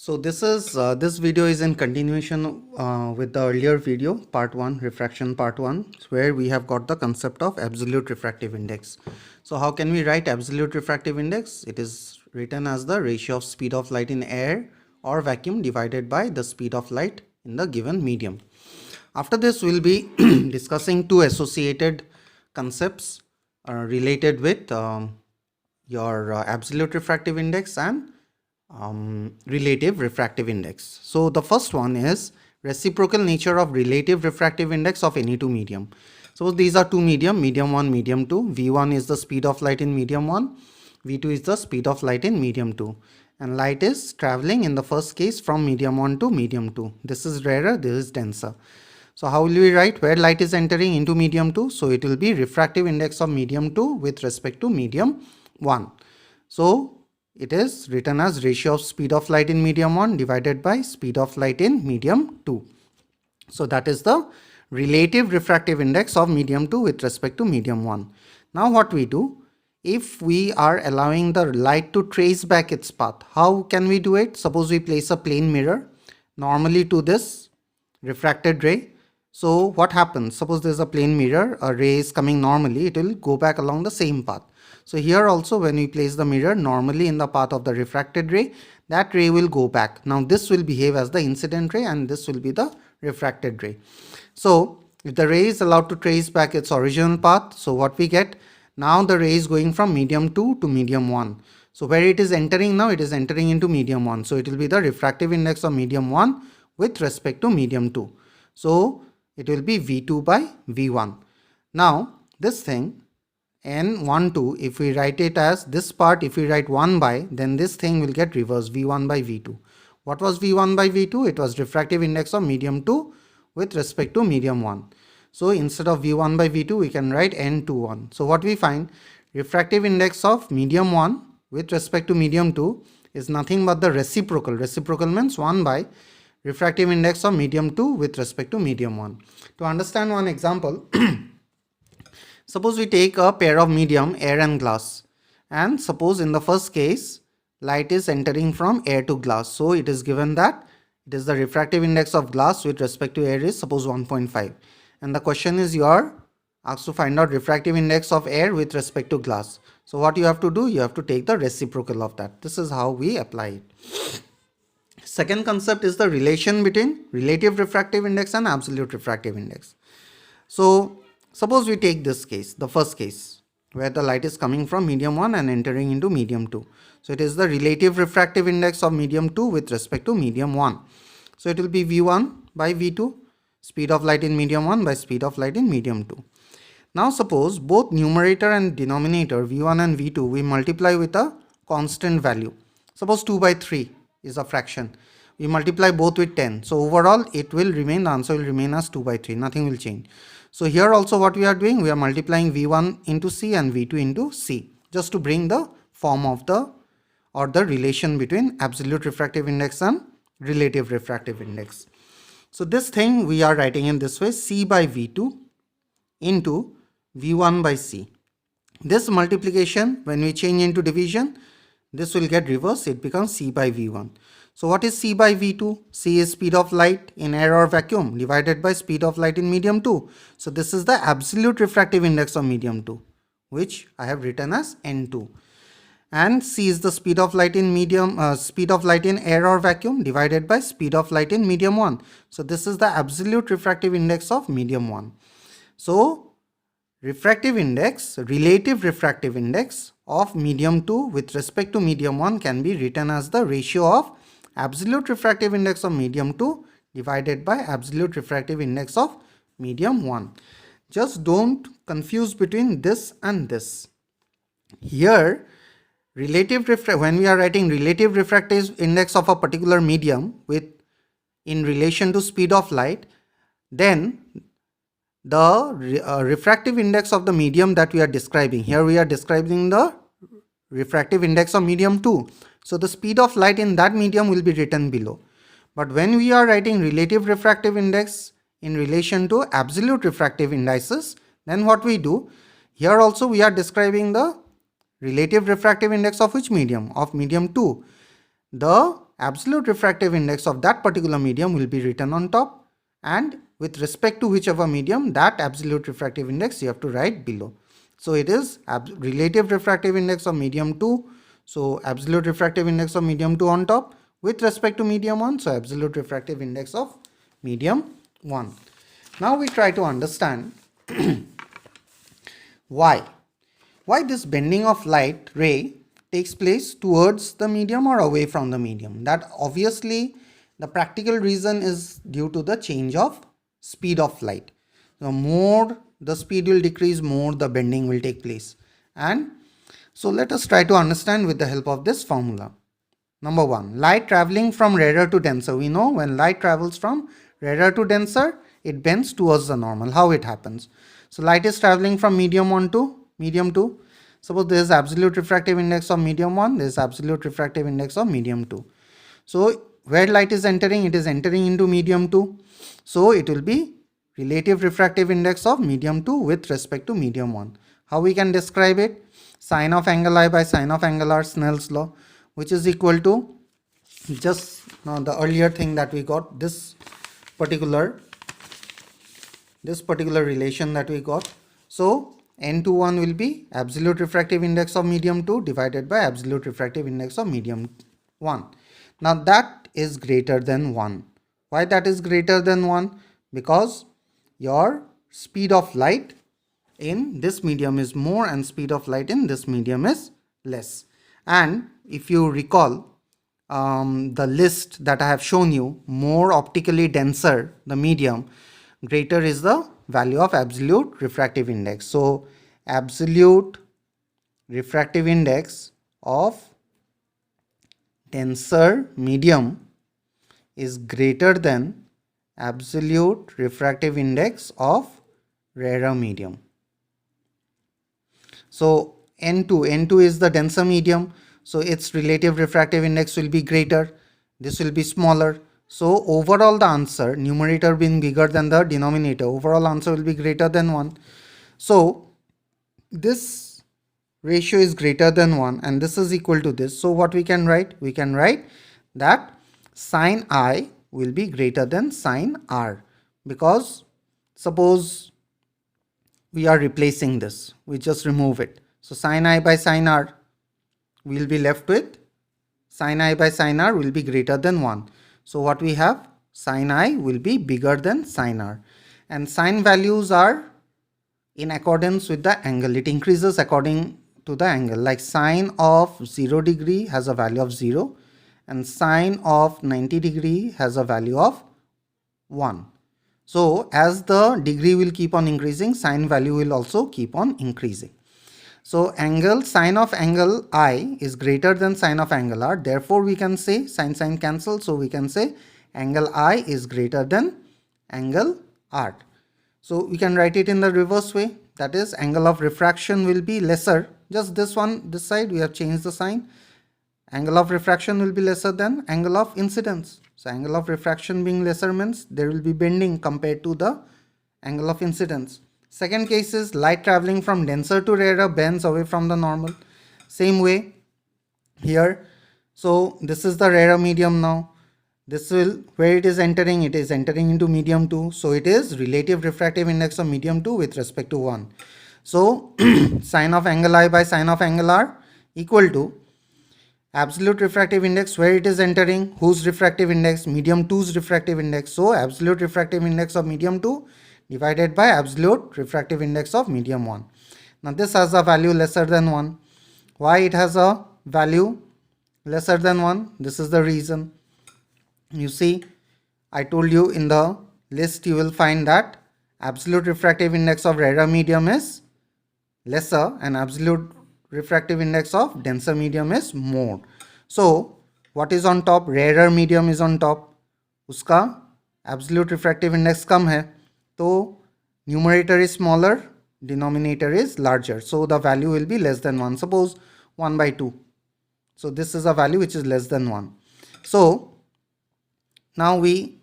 So this video is in continuation with the earlier video, part 1, refraction part 1, where we have got the concept of absolute refractive index. So how can we write absolute refractive index? It is written as the ratio of speed of light in air or vacuum divided by the speed of light in the given medium. After this, we'll be discussing two associated concepts related with your absolute refractive index and relative refractive index. So the first one is reciprocal nature of relative refractive index of any two medium. Suppose these are two medium 1, medium 2. V1 is the speed of light in medium 1, V2 is the speed of light in medium 2, and light is traveling in the first case from medium 1 to medium 2. This is rarer, this is denser. So how will we write where light is entering into medium 2? So it will be refractive index of medium 2 with respect to medium 1. So it is written as ratio of speed of light in medium 1 divided by speed of light in medium 2. So that is the relative refractive index of medium 2 with respect to medium 1. Now what we do, if we are allowing the light to trace back its path, how can we do it? Suppose we place a plane mirror normally to this refracted ray. So what happens? Suppose there is a plane mirror, a ray is coming normally, it will go back along the same path. So here also when we place the mirror normally in the path of the refracted ray, that ray will go back. Now this will behave as the incident ray and this will be the refracted ray. So if the ray is allowed to trace back its original path, so what we get? Now the ray is going from medium 2 to medium 1. So where it is entering now, it is entering into medium 1. So it will be the refractive index of medium 1 with respect to medium 2. So it will be V2 by V1. Now this thing N1 2, if we write it as this part, if we write 1 by, then this thing will get reversed, V1 by V2. What was V1 by V2? It was refractive index of medium 2 with respect to medium 1. So instead of V1 by V2, we can write N21. So what we find, refractive index of medium 1 with respect to medium 2 is nothing but the reciprocal. Reciprocal means 1 by refractive index of medium 2 with respect to medium 1. To understand one example, suppose we take a pair of medium, air and glass, and suppose in the first case light is entering from air to glass. So it is given that it is the refractive index of glass with respect to air is suppose 1.5, and the question is you are asked to find out refractive index of air with respect to glass. So what you have to do, you have to take the reciprocal of that. This is how we apply it. Second concept is the relation between relative refractive index and absolute refractive index. So suppose we take this case, the first case, where the light is coming from medium 1 and entering into medium 2. So it is the relative refractive index of medium 2 with respect to medium 1. So it will be V1 by V2, speed of light in medium 1 by speed of light in medium 2. Now suppose both numerator and denominator V1 and V2 we multiply with a constant value. Suppose 2 by 3 is a fraction. We multiply both with 10. So overall it will remain, the answer will remain as 2 by 3. Nothing will change. So here also what we are doing, we are multiplying V1 into C and V2 into C, just to bring the form of the or the relation between absolute refractive index and relative refractive index. So this thing we are writing in this way, C by V2 into V1 by C. This multiplication, when we change into division, this will get reversed, it becomes C by V1. So what is C by V2? C is speed of light in air or vacuum divided by speed of light in medium 2. So this is the absolute refractive index of medium 2, which I have written as N2. And C is the speed of light in speed of light in air or vacuum divided by speed of light in medium 1. So this is the absolute refractive index of medium 1. So refractive index, relative refractive index of medium 2 with respect to medium 1 can be written as the ratio of absolute refractive index of medium 2 divided by absolute refractive index of medium 1. Just don't confuse between this and this. Here, when we are writing relative refractive index of a particular medium with in relation to speed of light, then the refractive index of the medium that we are describing, here we are describing the refractive index of medium 2. So the speed of light in that medium will be written below. But when we are writing relative refractive index in relation to absolute refractive indices, then what we do, here also we are describing the relative refractive index of which medium? Of medium 2. The absolute refractive index of that particular medium will be written on top, and with respect to whichever medium, that absolute refractive index you have to write below. So it is relative refractive index of medium 2. So absolute refractive index of medium 2 on top with respect to medium 1. So absolute refractive index of medium 1. Now we try to understand why this bending of light ray takes place towards the medium or away from the medium. That obviously the practical reason is due to the change of speed of light. The more the speed will decrease, more the bending will take place. And so let us try to understand with the help of this formula. Number 1, light traveling from rarer to denser. We know when light travels from rarer to denser, it bends towards the normal. How it happens? So light is traveling from medium 1 to medium 2. Suppose there is absolute refractive index of medium 1, there is absolute refractive index of medium 2. So where light is entering, it is entering into medium 2. So it will be relative refractive index of medium 2 with respect to medium 1. How we can describe it? Sine of angle I by sine of angle R, Snell's law, which is equal to just the earlier thing that we got, this particular relation that we got. So N21 will be absolute refractive index of medium 2 divided by absolute refractive index of medium 1. Now that is greater than 1. Why that is greater than 1? Because your speed of light in this medium is more and speed of light in this medium is less. And if you recall the list that I have shown you, more optically denser the medium, greater is the value of absolute refractive index. So absolute refractive index of denser medium is greater than absolute refractive index of rarer medium. So N2 is the denser medium, so its relative refractive index will be greater, this will be smaller. So overall the answer, numerator being bigger than the denominator, overall answer will be greater than 1. So this ratio is greater than 1 and this is equal to this. So what we can write? We can write that sine I will be greater than sine R, because suppose we are replacing this, we just remove it. So sine I by sine R, we will be left with sine I by sine R will be greater than 1. So what we have? Sine I will be bigger than sine R. And sine values are in accordance with the angle. It increases according to the angle. Like sine of 0 degree has a value of 0 and sine of 90 degree has a value of 1. So as the degree will keep on increasing, sine value will also keep on increasing. So angle sine of angle I is greater than sine of angle R. Therefore we can say sine cancel. So we can say angle I is greater than angle R. So we can write it in the reverse way. That is, angle of refraction will be lesser. Just this one, this side we have changed the sign. Angle of refraction will be lesser than angle of incidence. So angle of refraction being lesser means there will be bending compared to the angle of incidence. Second case is light traveling from denser to rarer bends away from the normal. Same way here. So this is the rarer medium now. This will, where it is entering into medium 2. So it is relative refractive index of medium 2 with respect to 1. So sine of angle I by sine of angle R equal to absolute refractive index where it is entering, whose refractive index? Medium 2's refractive index. So absolute refractive index of medium 2 divided by absolute refractive index of medium 1. Now this has a value lesser than 1. Why it has a value lesser than 1? This is the reason. You see, I told you in the list you will find that absolute refractive index of rarer medium is lesser and absolute refractive index of denser medium is more. So what is on top? Rarer medium is on top, uska absolute refractive index कम है, तो numerator is smaller, denominator is larger, so the value will be less than 1. Suppose 1 by 2. So this is a value which is less than 1. So now we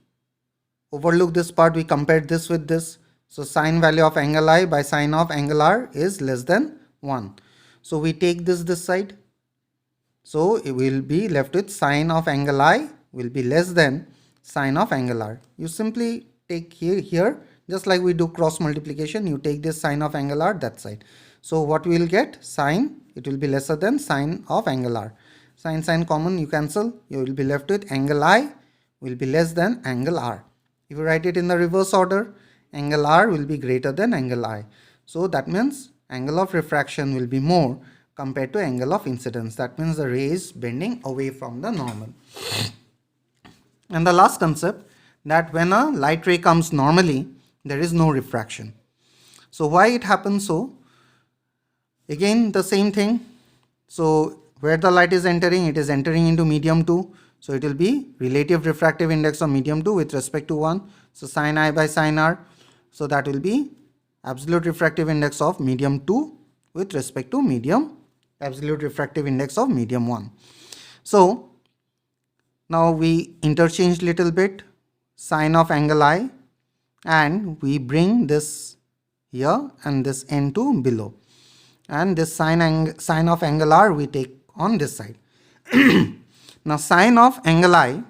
overlook this part, we compare this with this. So sine value of angle I by sine of angle R is less than 1. So we take this side. So it will be left with sine of angle I will be less than sine of angle R. You simply take here just like we do cross multiplication, you take this sine of angle R that side. So what we will get, sine, it will be lesser than sine of angle R. Sine common, you cancel, you will be left with angle I will be less than angle R. If you write it in the reverse order, angle R will be greater than angle I. So that means angle of refraction will be more compared to angle of incidence. That means the ray is bending away from the normal. And the last concept, that when a light ray comes normally, there is no refraction. So why it happens so? Again the same thing. So where the light is entering, it is entering into medium 2. So it will be relative refractive index of medium 2 with respect to 1. So sin I by sin R. So that will be absolute refractive index of medium 2 with respect to medium, absolute refractive index of medium 1. So now we interchange little bit sine of angle I, and we bring this here and this n to below, and this sine of angle R we take on this side. Now sine of angle I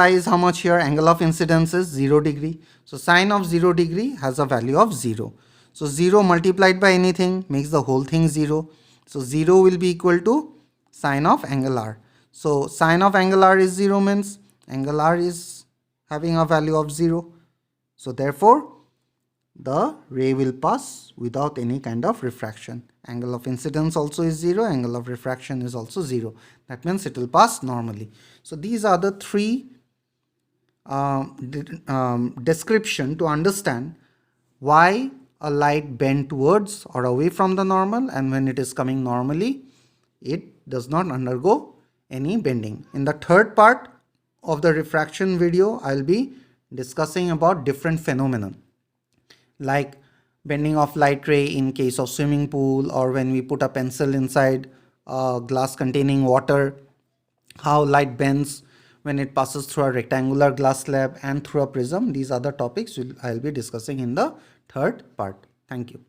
is how much here? Angle of incidence is 0 degree. So sine of 0 degree has a value of 0. So 0 multiplied by anything makes the whole thing 0. So 0 will be equal to sine of angle R. So sine of angle R is 0 means angle R is having a value of 0. So therefore the ray will pass without any kind of refraction. Angle of incidence also is 0, angle of refraction is also 0. That means it will pass normally. So these are the three description to understand why a light bend towards or away from the normal, and when it is coming normally, it does not undergo any bending. In the third part of the refraction video, I will be discussing about different phenomena like bending of light ray in case of swimming pool, or when we put a pencil inside a glass containing water, how light bends when it passes through a rectangular glass slab and through a prism. These are the topics I will be discussing in the third part. Thank you.